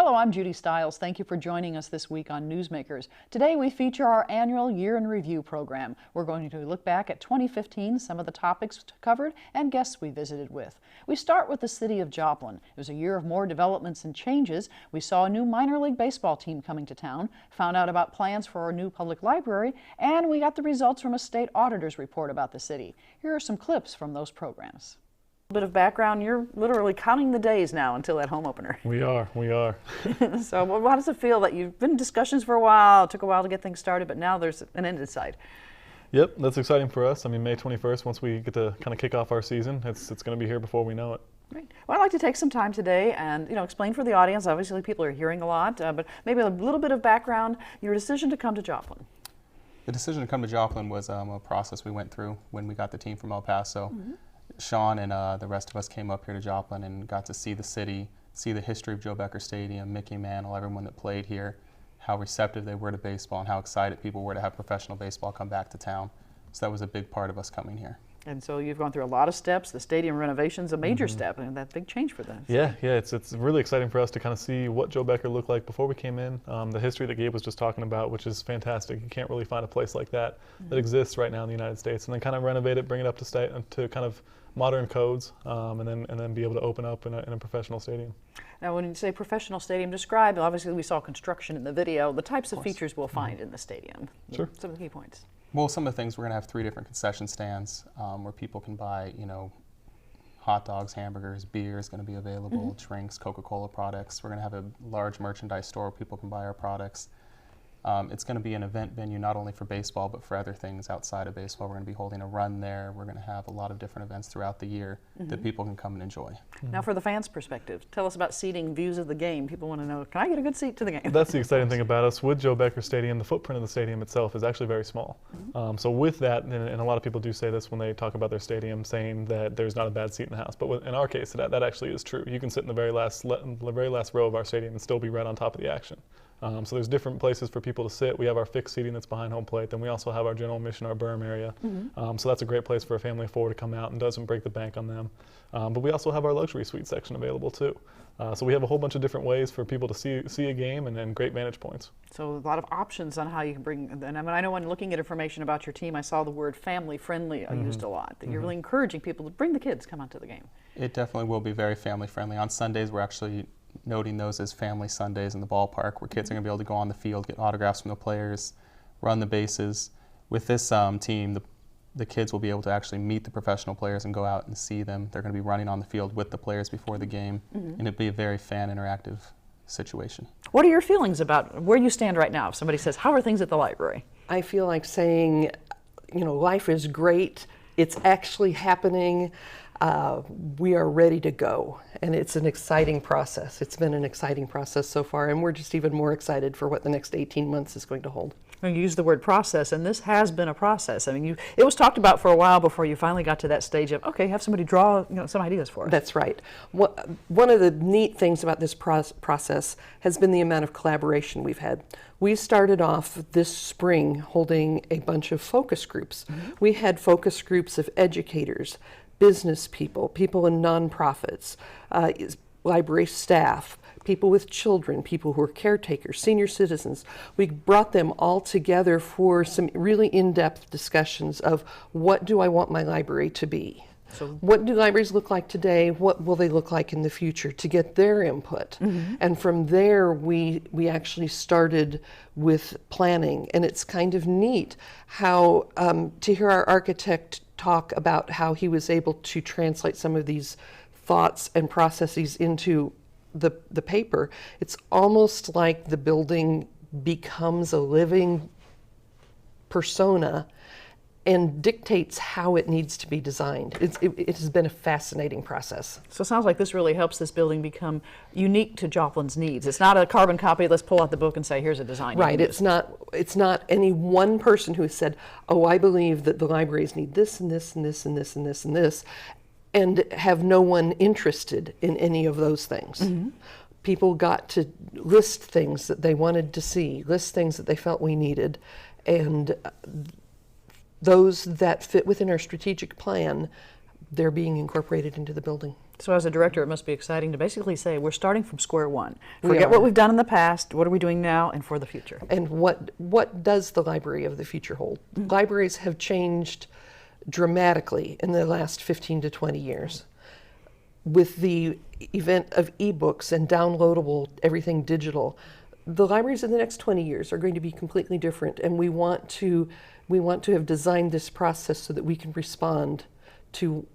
Hello, I'm Judy Stiles. Thank you for joining us this week on Newsmakers. Today we feature our annual Year in Review program. We're going to look back at 2015, some of the topics covered, and guests we visited with. We start with the city of Joplin. It was a year of more developments and changes. We saw a new minor league baseball team coming to town, found out about plans for our new public library, and we got the results from a state auditor's report about the city. Here are some clips from those programs. A bit of background, you're literally counting the days now until that home opener. We are. So how does it feel that you've been in discussions for a while, it took a while to get things started, but now there's an end in sight? Yep, that's exciting for us. I mean, May 21st, once we get to kind of kick off our season, it's going to be here before we know it. Great. Well, I'd like to take some time today and explain for the audience. Obviously, people are hearing a lot, but maybe a little bit of background, your decision to come to Joplin. The decision to come to Joplin was a process we went through when we got the team from El Paso. Sean and the rest of us came up here to Joplin and got to see the city, see the history of Joe Becker Stadium, Mickey Mantle, everyone that played here, how receptive they were to baseball and how excited people were to have professional baseball come back to town. So that was a big part of us coming here. And so you've gone through a lot of steps. The stadium renovation's a major step, and that big change for them. Yeah, it's really exciting for us to kind of see what Joe Becker looked like before we came in. The history that Gabe was just talking about, which is fantastic. You can't really find a place like that that exists right now in the United States. And then kind of renovate it, bring it up to kind of modern codes, and then be able to open up in a professional stadium. Now, when you say professional stadium, describe, obviously we saw construction in the video, the types of features we'll find in the stadium. Sure. Some of the key points. Well, some of the things, we're going to have 3 different concession stands where people can buy, hot dogs, hamburgers, beer is going to be available, drinks, Coca-Cola products. We're going to have a large merchandise store where people can buy our products. It's going to be an event venue not only for baseball but for other things outside of baseball. We're going to be holding a run there. We're going to have a lot of different events throughout the year that people can come and enjoy. Now, for the fans' perspective, tell us about seating, views of the game. People want to know, can I get a good seat to the game? That's the exciting thing about us. With Joe Becker Stadium, the footprint of the stadium itself is actually very small. So with that, and a lot of people do say this when they talk about their stadium, saying that there's not a bad seat in the house. But in our case, that actually is true. You can sit in the very last row of our stadium and still be right on top of the action. So there's different places for people to sit. We have our fixed seating that's behind home plate. Then we also have our general admission, our berm area. So that's a great place for a family of 4 to come out and doesn't break the bank on them. But we also have our luxury suite section available too. So we have a whole bunch of different ways for people to see a game and great vantage points. So a lot of options on how you can bring, and I know when looking at information about your team, I saw the word family friendly used a lot. That you're really encouraging people to bring the kids, come out to the game. It definitely will be very family friendly. On Sundays, we're actually noting those as family Sundays in the ballpark, where kids are going to be able to go on the field, get autographs from the players, run the bases. With this team, the kids will be able to actually meet the professional players and go out and see them. They're going to be running on the field with the players before the game, and it'll be a very fan interactive situation. What are your feelings about where you stand right now? If somebody says, how are things at the library? I feel like saying, life is great. It's actually happening. We are ready to go, and it's an exciting process. It's been an exciting process so far, and we're just even more excited for what the next 18 months is going to hold. You use the word process, and this has been a process. I mean, it was talked about for a while before you finally got to that stage of, okay, have somebody draw some ideas for us. That's right. One of the neat things about this process has been the amount of collaboration we've had. We started off this spring holding a bunch of focus groups. We had focus groups of educators, business people, people in nonprofits, library staff, people with children, people who are caretakers, senior citizens. We brought them all together for some really in-depth discussions of what do I want my library to be? So what do libraries look like today? What will they look like in the future, to get their input? And from there, we actually started with planning. And it's kind of neat how to hear our architect talk about how he was able to translate some of these thoughts and processes into the paper. It's almost like the building becomes a living persona and dictates how it needs to be designed. It has been a fascinating process. So it sounds like this really helps this building become unique to Joplin's needs. It's not a carbon copy, let's pull out the book and say, here's a design. Right, it's not any one person who has said, oh, I believe that the libraries need this and this and this and this and this and this, and have no one interested in any of those things. People got to list things that they wanted to see, list things that they felt we needed, and those that fit within our strategic plan, they're being incorporated into the building. So as a director, it must be exciting to basically say we're starting from square one. We Forget are. what we've done in the past, what are we doing now and for the future? And what does the library of the future hold? Libraries have changed dramatically in the last 15 to 20 years. With the event of ebooks and downloadable, everything digital, the libraries in the next 20 years are going to be completely different, and we want to have designed this process so that we can respond to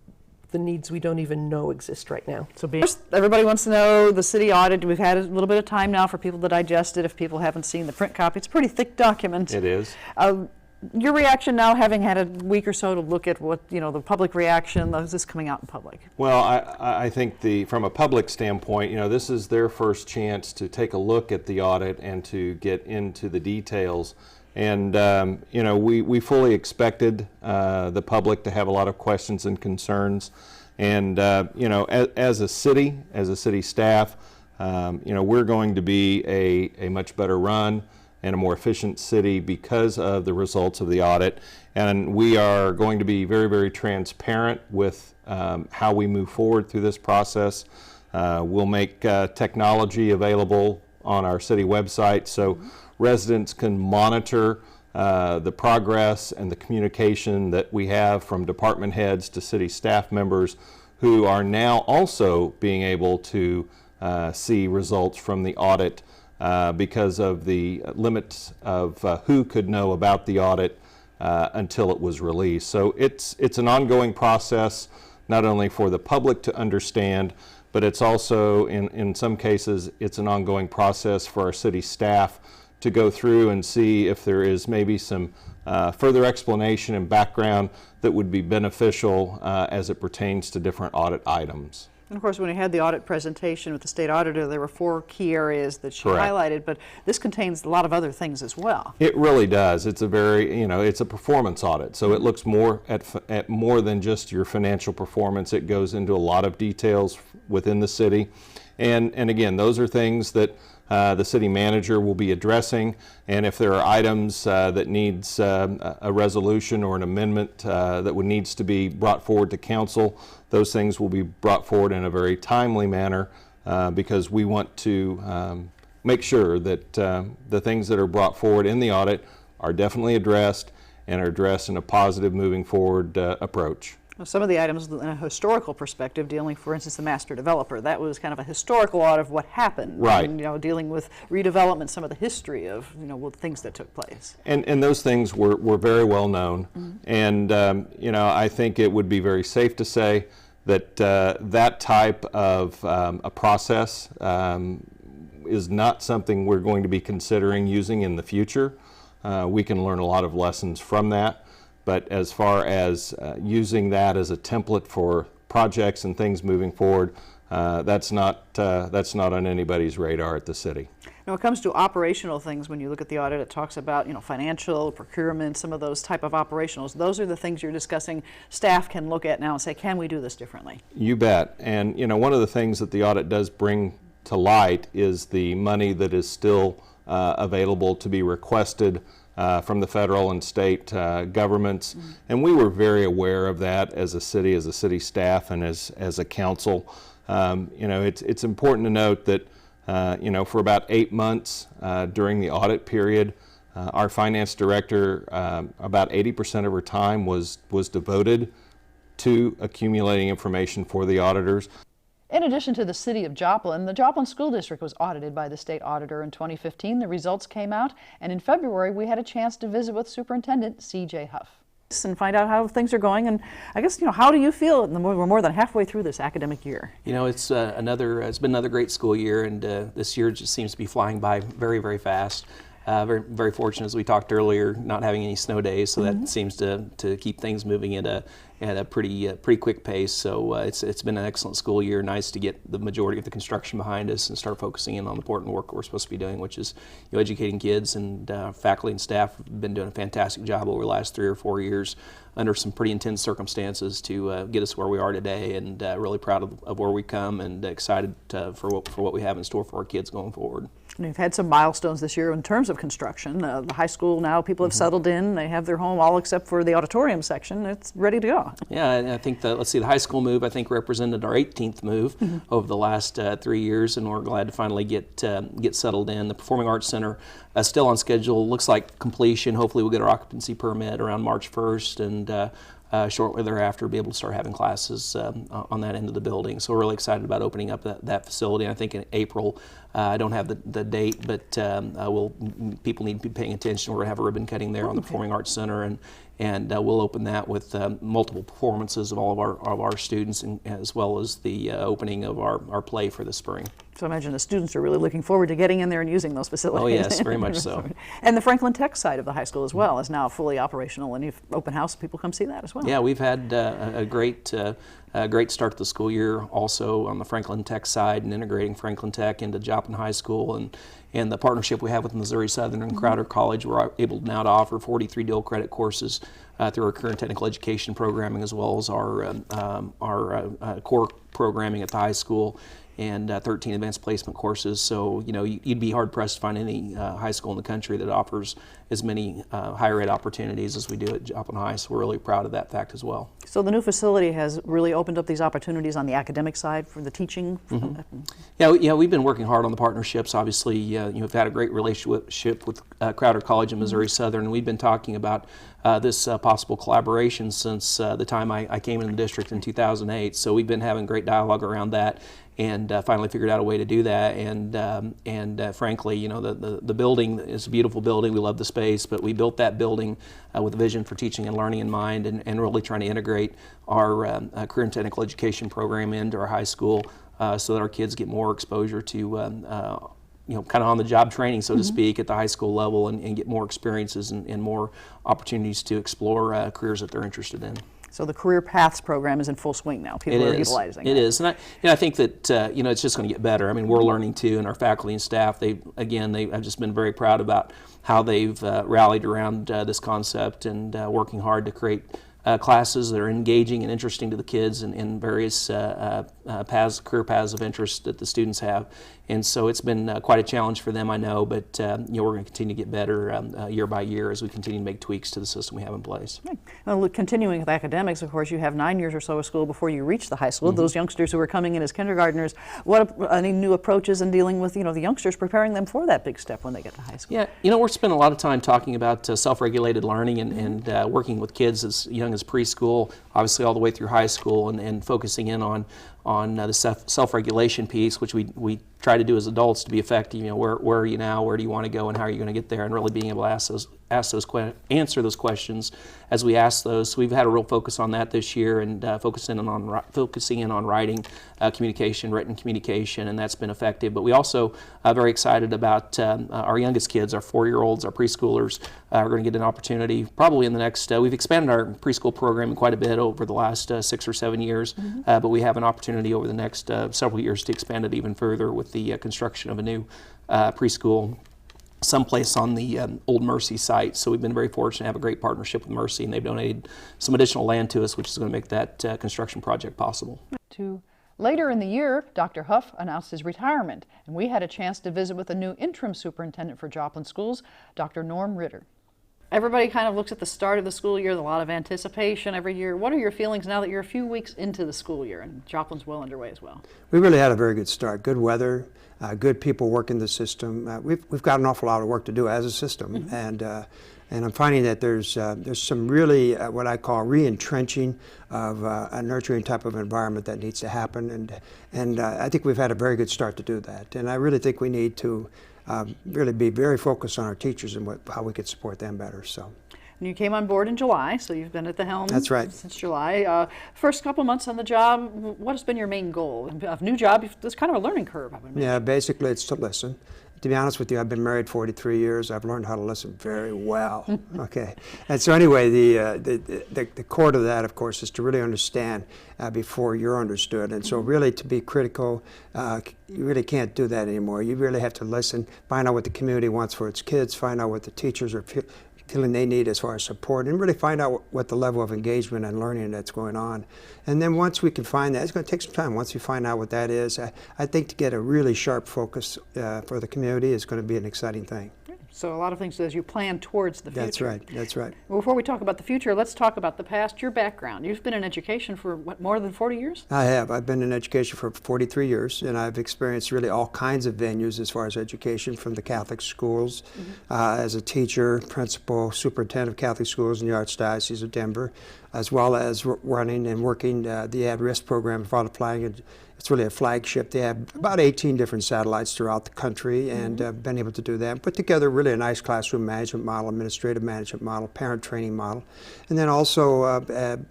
the needs we don't even know exist right now. So everybody wants to know the city audit. We've had a little bit of time now for people to digest it. If people haven't seen the print copy, it's a pretty thick document. It is. Your reaction now, having had a week or so to look at what, the public reaction, is this coming out in public? Well, I think from a public standpoint, this is their first chance to take a look at the audit and to get into the details. And, we fully expected the public to have a lot of questions and concerns. And, as a city staff, we're going to be a much better run and a more efficient city because of the results of the audit. And we are going to be very, very transparent with how we move forward through this process. We'll make technology available on our city website so residents can monitor the progress and the communication that we have from department heads to city staff members who are now also being able to see results from the audit because of the limits of who could know about the audit until it was released. So it's an ongoing process, not only for the public to understand, but it's also, in some cases, it's an ongoing process for our city staff to go through and see if there is maybe some further explanation and background that would be beneficial as it pertains to different audit items. And of course, when we had the audit presentation with the state auditor, there were 4 key areas that she Correct. Highlighted, but this contains a lot of other things as well. It really does. It's a very, it's a performance audit. So it looks more at more than just your financial performance. It goes into a lot of details within the city. And again, those are things that the city manager will be addressing, and if there are items that needs a resolution or an amendment that needs to be brought forward to council, those things will be brought forward in a very timely manner because we want to make sure that the things that are brought forward in the audit are definitely addressed and are addressed in a positive moving forward approach. Some of the items in a historical perspective, dealing, for instance, the master developer, that was kind of a historical audit of what happened. Right. And, dealing with redevelopment, some of the history of, things that took place. And those things were very well known. And, I think it would be very safe to say that that type of a process is not something we're going to be considering using in the future. We can learn a lot of lessons from that. But as far as using that as a template for projects and things moving forward, that's not on anybody's radar at the city. Now, when it comes to operational things, when you look at the audit, it talks about financial, procurement, some of those type of operationals. Those are the things you're discussing. Staff can look at now and say, can we do this differently? You bet. And one of the things that the audit does bring to light is the money that is still available to be requested from the federal and state governments. And we were very aware of that as a city staff and as a council. It's important to note that for about 8 months during the audit period, our finance director, about 80% of her time was devoted to accumulating information for the auditors. In addition to the city of Joplin, the Joplin School District was audited by the state auditor in 2015. The results came out, and in February we had a chance to visit with Superintendent C.J. Huff and find out how things are going. And I guess, how do you feel? We're more than halfway through this academic year. It's it's been another great school year, and this year just seems to be flying by very, very fast. Very, very fortunate, as we talked earlier, not having any snow days, so that seems to keep things moving at a pretty quick pace. So it's been an excellent school year. Nice to get the majority of the construction behind us and start focusing in on the important work we're supposed to be doing, which is educating kids. And faculty and staff have been doing a fantastic job over the last 3 or 4 years under some pretty intense circumstances to get us where we are today. And really proud of where we come, and excited for what we have in store for our kids going forward. We've had some milestones this year in terms of construction. The high school now, people have settled in. They have their home, all except for the auditorium section. It's ready to go. well. Yeah, I think let's see, the high school move I think represented our 18th move over the last 3 years, and we're glad to finally get settled in. The Performing Arts Center still on schedule. Looks like completion. Hopefully we'll get our occupancy permit around March 1st, and shortly thereafter be able to start having classes on that end of the building. So we're really excited about opening up that facility. I think in April, I don't have the date, but people need to be paying attention. We're going to have a ribbon cutting there on the Performing Arts Center, and we'll open that with multiple performances of all of our students, as well as the opening of our play for the spring. So I imagine the students are really looking forward to getting in there and using those facilities. Oh yes, very much so. And the Franklin Tech side of the high school as well is now fully operational, and you've open house, people come see that as well. Yeah, we've had a great start to the school year also on the Franklin Tech side, and integrating Franklin Tech into Joplin High School, and the partnership we have with Missouri Southern and Crowder College. We're able now to offer 43 dual credit courses through our current technical education programming, as well as our core programming at the high school, and 13 advanced placement courses. So, you know, you'd be hard pressed to find any high school in the country that offers as many higher ed opportunities as we do at Joplin High. So we're really proud of that fact as well. So the new facility has really opened up these opportunities on the academic side for the teaching? Yeah, we've been working hard on the partnerships. Obviously, we've had a great relationship with Crowder College and Missouri Southern, and we've been talking about this possible collaboration since the time I came in the district in 2008. So we've been having great dialogue around that, and finally figured out a way to do that. And frankly, you know, the building is a beautiful building. We love the space, but we built that building with a vision for teaching and learning in mind, and really trying to integrate our career and technical education program into our high school so that our kids get more exposure to you know, kind of on-the-job training, so to speak, at the high school level, and get more experiences and more opportunities to explore careers that they're interested in. So the Career Paths program is in full swing now. People are utilizing it. It is, and I think that you know, it's just going to get better. I mean, we're learning too, and our faculty and staff. I've just been very proud about how they've rallied around this concept, and working hard to create classes that are engaging and interesting to the kids, and various career paths of interest that the students have. And so it's been quite a challenge for them, I know, but you know, we're going to continue to get better year by year as we continue to make tweaks to the system we have in place. Right. Now, continuing with academics, of course, you have 9 years or so of school before you reach the high school. Those youngsters who are coming in as kindergartners, any new approaches in dealing with, you know, the youngsters, preparing them for that big step when they get to high school? Yeah, you know, we're spending a lot of time talking about self-regulated learning, and working with kids as young as preschool, obviously all the way through high school, and focusing in on the self-regulation piece, which we try to do as adults to be effective. You know, where are you now? Where do you want to go? And how are you going to get there? And really being able to answer those questions as we ask those. So we've had a real focus on that this year, and focusing in on writing, communication, written communication, and that's been effective. But we also are very excited about our youngest kids, our 4-year-olds, our preschoolers. Are going to get an opportunity probably in the next. We've expanded our preschool program quite a bit over the last 6 or 7 years, but we have an opportunity over the next several years to expand it even further with the construction of a new preschool someplace on the old Mercy site. So we've been very fortunate to have a great partnership with Mercy, and they've donated some additional land to us, which is going to make that construction project possible. Later in the year, Dr. Huff announced his retirement, and we had a chance to visit with the new interim superintendent for Joplin schools, Dr. Norm Ritter. Everybody kind of looks at the start of the school year, a lot of anticipation every year. What are your feelings now that you're a few weeks into the school year and Joplin's well underway as well? We really had a very good start. Good weather, good people working the system. We've got an awful lot of work to do as a system, and I'm finding that there's some really what I call re-entrenching of a nurturing type of environment that needs to happen, and I think we've had a very good start to do that. And I really think we need to really be very focused on our teachers and how we could support them better. So. And you came on board in July, so you've been at the helm. That's right. Since July. First couple months on the job, what has been your main goal? A new job, there's kind of a learning curve. Yeah, basically it's to listen. To be honest with you, I've been married 43 years. I've learned how to listen very well. Okay, and so anyway, the core to that, of course, is to really understand before you're understood. And so really to be critical, you really can't do that anymore. You really have to listen, find out what the community wants for its kids, find out what the teachers are feeling they need as far as support, and really find out what the level of engagement and learning that's going on. And then once we can find that, it's going to take some time. Once we find out what that is, I think to get a really sharp focus for the community is going to be an exciting thing. So a lot of things as you plan towards the future. That's right. That's right. Well, before we talk about the future, let's talk about the past, your background. You've been in education for, what, more than 40 years? I have. I've been in education for 43 years, and I've experienced really all kinds of venues as far as education, from the Catholic schools, as a teacher, principal, superintendent of Catholic schools in the Archdiocese of Denver, as well as running and working the at-risk program of audit flying. It's really a flagship. They have about 18 different satellites throughout the country, and been able to do that. Put together really a nice classroom management model, administrative management model, parent training model. And then also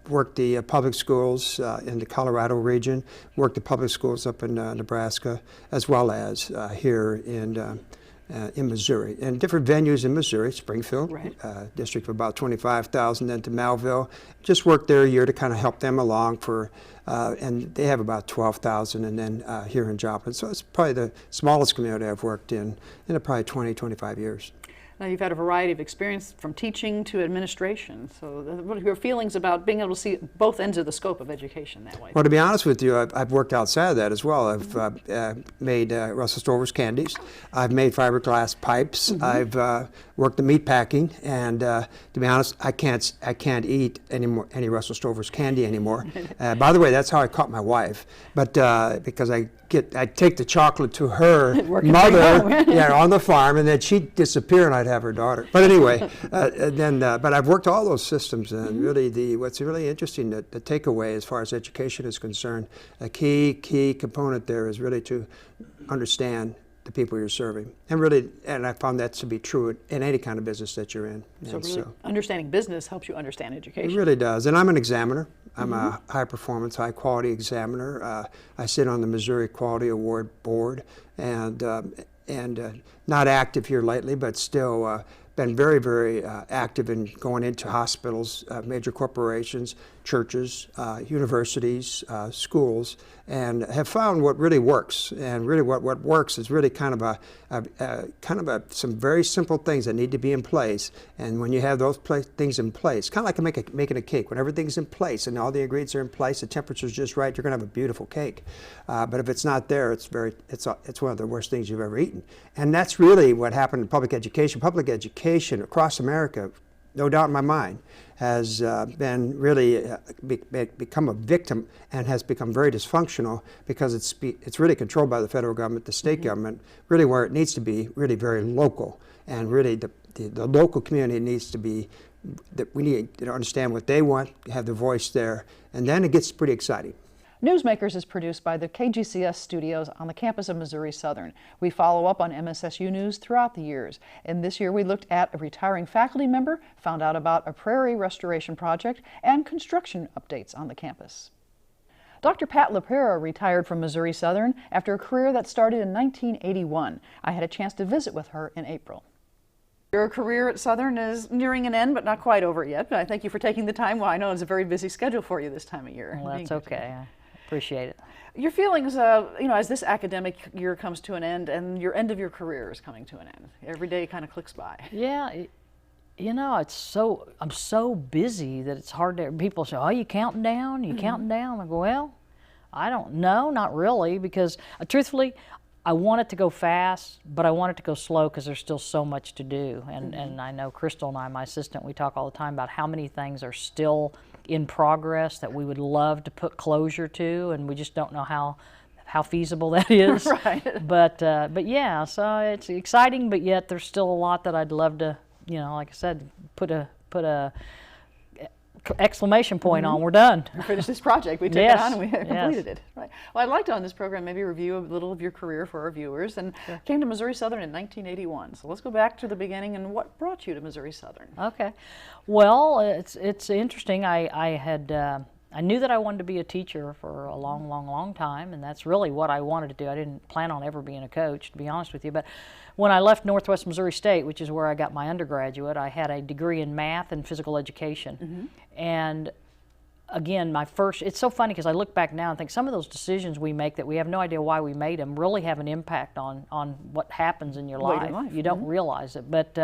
worked the public schools in the Colorado region, worked the public schools up in Nebraska, as well as here in Missouri, and different venues in Missouri, Springfield, right. District of about 25,000, then to Malville. Just worked there a year to kind of help them along for, and they have about 12,000, and then here in Joplin. So it's probably the smallest community I've worked in probably 20, 25 years. Now, you've had a variety of experience from teaching to administration. So what are your feelings about being able to see both ends of the scope of education that way? Well, to be honest with you, I've worked outside of that as well. I've made Russell Stover's candies. I've made fiberglass pipes. I've worked the meat packing, and to be honest, I can't eat any Russell Stover's candy anymore. By the way, that's how I caught my wife. But because I'd take the chocolate to her mother, on the farm, and then she'd disappear, and I'd have her daughter. But anyway, but I've worked all those systems, and really what's really interesting, the takeaway as far as education is concerned, a key component there is really to understand the people you're serving, and I found that to be true in any kind of business that you're in. So really, understanding business helps you understand education. It really does, and I'm an examiner. I'm a high-performance, high-quality examiner. I sit on the Missouri Quality Award Board, and not active here lately, but still been very, very active in going into hospitals, major corporations, churches, universities, schools, and have found what really works. And really, what works is really kind of some very simple things that need to be in place. And when you have those things in place, kind of like making a cake. When everything's in place and all the ingredients are in place, the temperature's just right, you're going to have a beautiful cake. But if it's not there, it's one of the worst things you've ever eaten. And that's really what happened in public education. Public education across America, no doubt in my mind, has been really become a victim and has become very dysfunctional because it's really controlled by the federal government, the state government, really where it needs to be, really very local. And really the local community needs to be, that we need to understand what they want, have the voice there, and then it gets pretty exciting. Newsmakers is produced by the KGCS studios on the campus of Missouri Southern. We follow up on MSSU news throughout the years. And this year we looked at a retiring faculty member, found out about a Prairie restoration project, and construction updates on the campus. Dr. Pat Lapera retired from Missouri Southern after a career that started in 1981. I had a chance to visit with her in April. Your career at Southern is nearing an end, but not quite over yet. But I thank you for taking the time. Well, I know it's a very busy schedule for you this time of year. Well, that's okay. I appreciate it. Your feelings, as this academic year comes to an end and your end of your career is coming to an end. Every day kind of clicks by. Yeah, I'm so busy that it's hard to, people say, oh, you counting down? You counting down? I go, well, I don't know, not really, because truthfully, I want it to go fast, but I want it to go slow because there's still so much to do. And I know Crystal and I, my assistant, we talk all the time about how many things are still in progress that we would love to put closure to, and we just don't know how feasible that is. Right. But yeah, so it's exciting, but yet there's still a lot that I'd love to, like I said, put a exclamation point on. We're done. We finished this project. We took it on and we completed it. Right. Well, I'd like to on this program maybe review a little of your career for our viewers. And came to Missouri Southern in 1981. So let's go back to the beginning and what brought you to Missouri Southern? Okay. Well, it's interesting. I knew that I wanted to be a teacher for a long time, and that's really what I wanted to do. I didn't plan on ever being a coach, to be honest with you. But when I left Northwest Missouri State, which is where I got my undergraduate, I had a degree in math and physical education. And again, it's so funny because I look back now and think some of those decisions we make that we have no idea why we made them really have an impact on what happens in your life. You don't realize it. But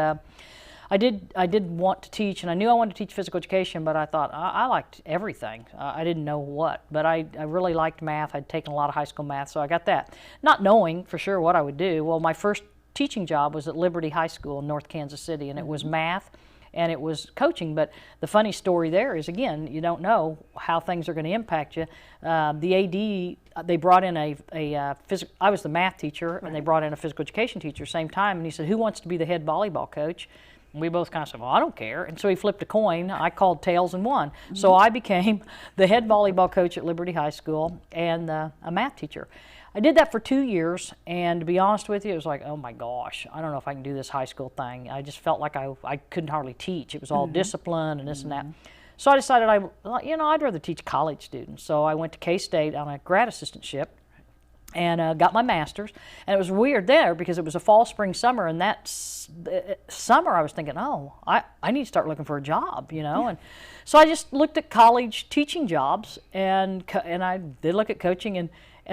I did want to teach, and I knew I wanted to teach physical education, but I thought I liked everything. I didn't know what, but I really liked math. I'd taken a lot of high school math, so I got that. Not knowing for sure what I would do. Well, my first teaching job was at Liberty High School in North Kansas City, and it was math and it was coaching. But the funny story there is, again, you don't know how things are going to impact you. The AD, they brought in I was the math teacher, and they brought in a physical education teacher same time, and he said, who wants to be the head volleyball coach? And we both kind of said, well, I don't care. And so he flipped a coin. I called tails and won. So I became the head volleyball coach at Liberty High School and a math teacher. I did that for 2 years, and to be honest with you, it was like, oh my gosh, I don't know if I can do this high school thing. I just felt like I couldn't hardly teach. It was all discipline and this and that. So I decided I'd rather teach college students. So I went to K-State on a grad assistantship and got my master's. And it was weird there because it was a fall, spring, summer, and that summer I was thinking, oh, I need to start looking for a job, And so I just looked at college teaching jobs, and I did look at coaching, and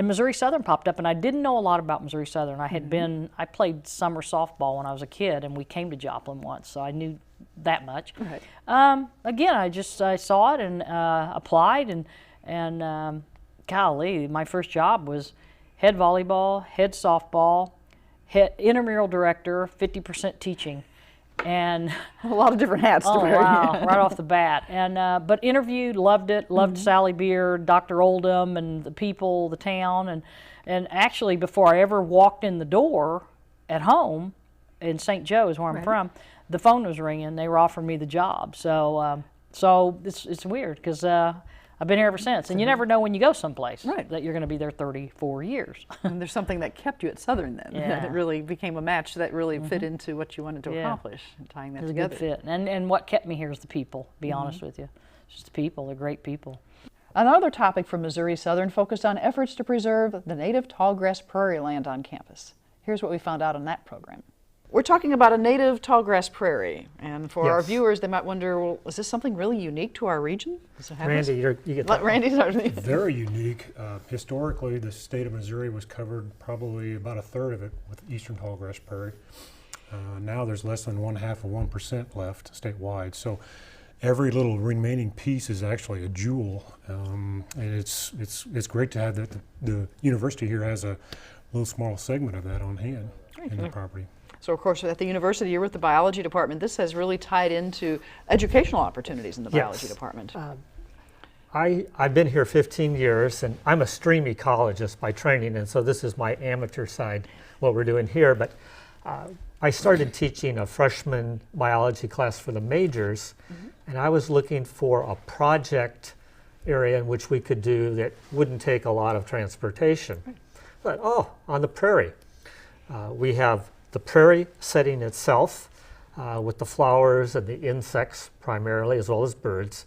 Missouri Southern popped up, and I didn't know a lot about Missouri Southern. I played summer softball when I was a kid, and we came to Joplin once, so I knew that much. Right. Again, I saw it and applied, and golly, my first job was head volleyball, head softball, intramural director, 50% teaching. And a lot of different hats to wear. Wow, right off the bat. And but interviewed, loved it, loved Sally Beard, Dr. Oldham, and the people, the town, and actually before I ever walked in the door at home in St. Joe is where I'm from, the phone was ringing. They were offering me the job. So it's weird because I've been here ever since. And you never know when you go someplace that you're going to be there 34 years. And there's something that kept you at Southern then. Yeah. That really became a match that really fit into what you wanted to accomplish, and tying that together. It was a good fit. And what kept me here is the people, to be honest with you. It's just the people. They're great people. Another topic from Missouri Southern focused on efforts to preserve the native tallgrass prairie land on campus. Here's what we found out on that program. We're talking about a native tallgrass prairie, and for our viewers, they might wonder, well, is this something really unique to our region? Randy, you get Let Randy start. Very unique. Historically, the state of Missouri was covered probably about a third of it with eastern tallgrass prairie. Now there's less than 1/2 left statewide. So every little remaining piece is actually a jewel, and it's great to have that. The university here has a little small segment of that on hand in the property. So, of course, at the university, you're with the biology department. This has really tied into educational opportunities in the biology department. I've been here 15 years, and I'm a stream ecologist by training, and so this is my amateur side, what we're doing here. But I started teaching a freshman biology class for the majors, and I was looking for a project area in which we could do that wouldn't take a lot of transportation. But, on the prairie, we have the prairie setting itself with the flowers and the insects primarily, as well as birds.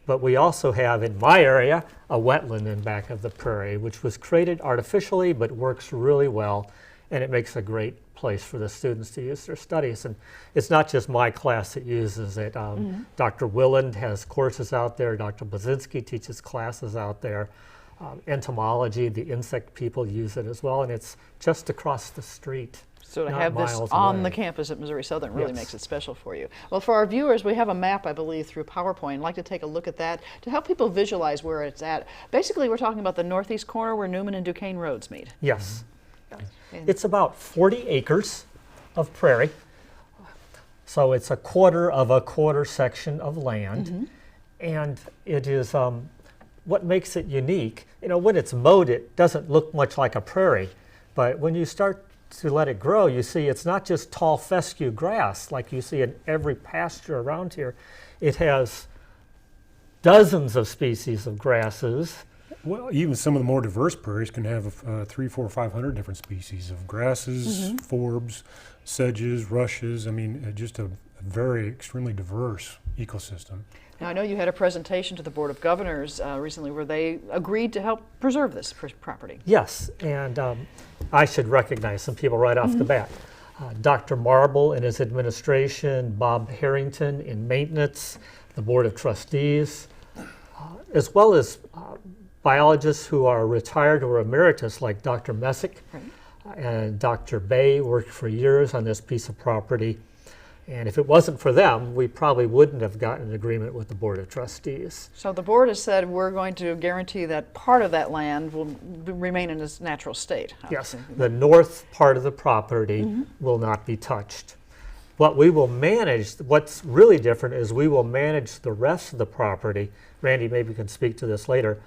But we also have in my area a wetland in back of the prairie, which was created artificially but works really well, and it makes a great place for the students to use their studies. And it's not just my class that uses it. Dr. Willand has courses out there. Dr. Blazinski teaches classes out there. Entomology, the insect people use it as well, and it's just across the street. So to have this on the campus at Missouri Southern really makes it special for you. Well, for our viewers, we have a map, I believe, through PowerPoint. I'd like to take a look at that to help people visualize where it's at. Basically, we're talking about the northeast corner where Newman and Duquesne roads meet. Yes. It's about 40 acres of prairie. So it's a quarter section of land. And it is what makes it unique. When it's mowed, it doesn't look much like a prairie. But when you start to let it grow, you see it's not just tall fescue grass like you see in every pasture around here. It has dozens of species of grasses. Well, even some of the more diverse prairies can have 300, 400, 500 different species of grasses, forbs, sedges, rushes. I mean, just a very extremely diverse ecosystem. Now, I know you had a presentation to the Board of Governors recently where they agreed to help preserve this property. Yes, and I should recognize some people right off the bat. Dr. Marble and his administration, Bob Harrington in maintenance, the Board of Trustees, as well as biologists who are retired or emeritus like Dr. Messick and Dr. Bay worked for years on this piece of property. And if it wasn't for them, we probably wouldn't have gotten an agreement with the Board of Trustees. So the board has said we're going to guarantee that part of that land will remain in its natural state. Yes, the north part of the property will not be touched. What we will manage, what's really different is we will manage the rest of the property. Randy maybe can speak to this later,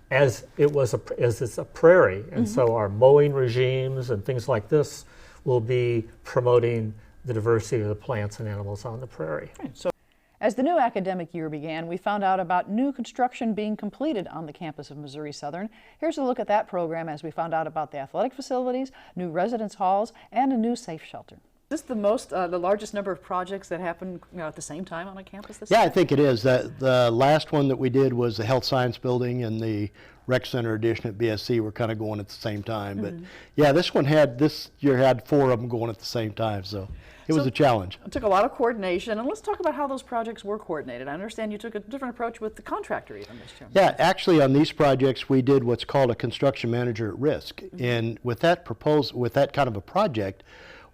as it's a prairie. And so our mowing regimes and things like this will be promoting the diversity of the plants and animals on the prairie. So, as the new academic year began, we found out about new construction being completed on the campus of Missouri Southern. Here's a look at that program as we found out about the athletic facilities, new residence halls, and a new safe shelter. Is this the largest number of projects that happen at the same time on a campus this Yeah, year? I think it is. The last one that we did was the Health Science Building, and the Rec Center addition at BSC were kind of going at the same time. But yeah, this year had 4 of them going at the same time, so it was a challenge. It took a lot of coordination, and let's talk about how those projects were coordinated. I understand you took a different approach with the contractor even this year. Yeah, actually on these projects we did what's called a construction manager at risk. And with that kind of a project,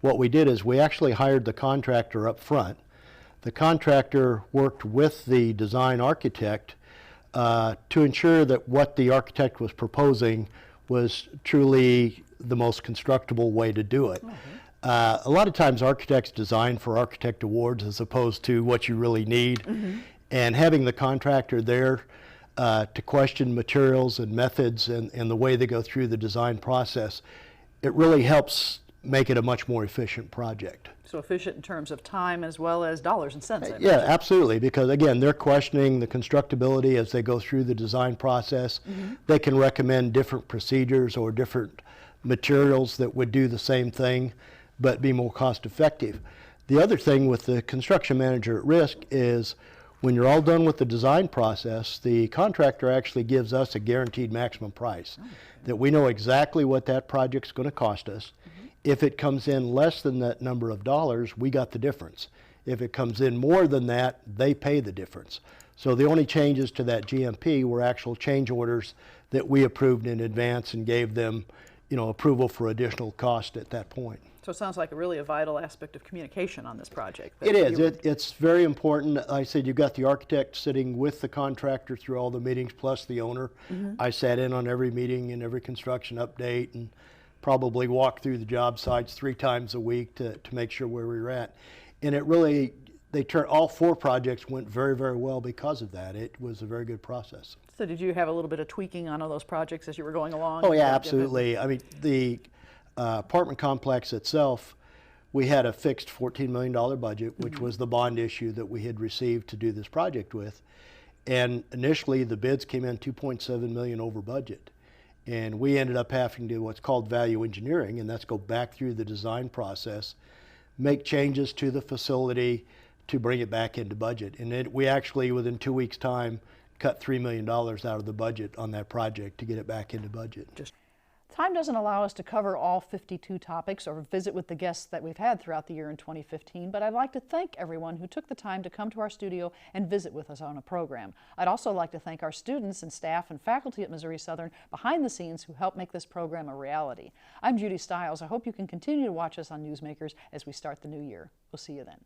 what we did is we actually hired the contractor up front. The contractor worked with the design architect to ensure that what the architect was proposing was truly the most constructible way to do it. A lot of times architects design for architect awards as opposed to what you really need. And having the contractor there to question materials and methods and the way they go through the design process, it really helps make it a much more efficient project. So efficient in terms of time as well as dollars and cents. I Yeah, imagine. absolutely, because again, they're questioning the constructability as they go through the design process. They can recommend different procedures or different materials that would do the same thing but be more cost effective. The other thing with the construction manager at risk is when you're all done with the design process, the contractor actually gives us a guaranteed maximum price, that we know exactly what that project's going to cost us. If it comes in less than that number of dollars, we got the difference. If it comes in more than that, they pay the difference. So the only changes to that GMP were actual change orders that we approved in advance and gave them, approval for additional cost at that point. So it sounds like a vital aspect of communication on this project. It is. It's very important. Like I said, you've got the architect sitting with the contractor through all the meetings, plus the owner. I sat in on every meeting and every construction update and probably walked through the job sites 3 times a week to make sure where we were at. And it really, all 4 projects went very, very well because of that. It was a very good process. So did you have a little bit of tweaking on all those projects as you were going along? Oh yeah, absolutely. I mean, the apartment complex itself, we had a fixed $14 million budget, which was the bond issue that we had received to do this project with. And initially the bids came in $2.7 million over budget. And we ended up having to do what's called value engineering, and that's go back through the design process, make changes to the facility to bring it back into budget. And we actually, within 2 weeks' time, cut $3 million out of the budget on that project to get it back into budget. Time doesn't allow us to cover all 52 topics or visit with the guests that we've had throughout the year in 2015, but I'd like to thank everyone who took the time to come to our studio and visit with us on a program. I'd also like to thank our students and staff and faculty at Missouri Southern behind the scenes who helped make this program a reality. I'm Judy Stiles. I hope you can continue to watch us on Newsmakers as we start the new year. We'll see you then.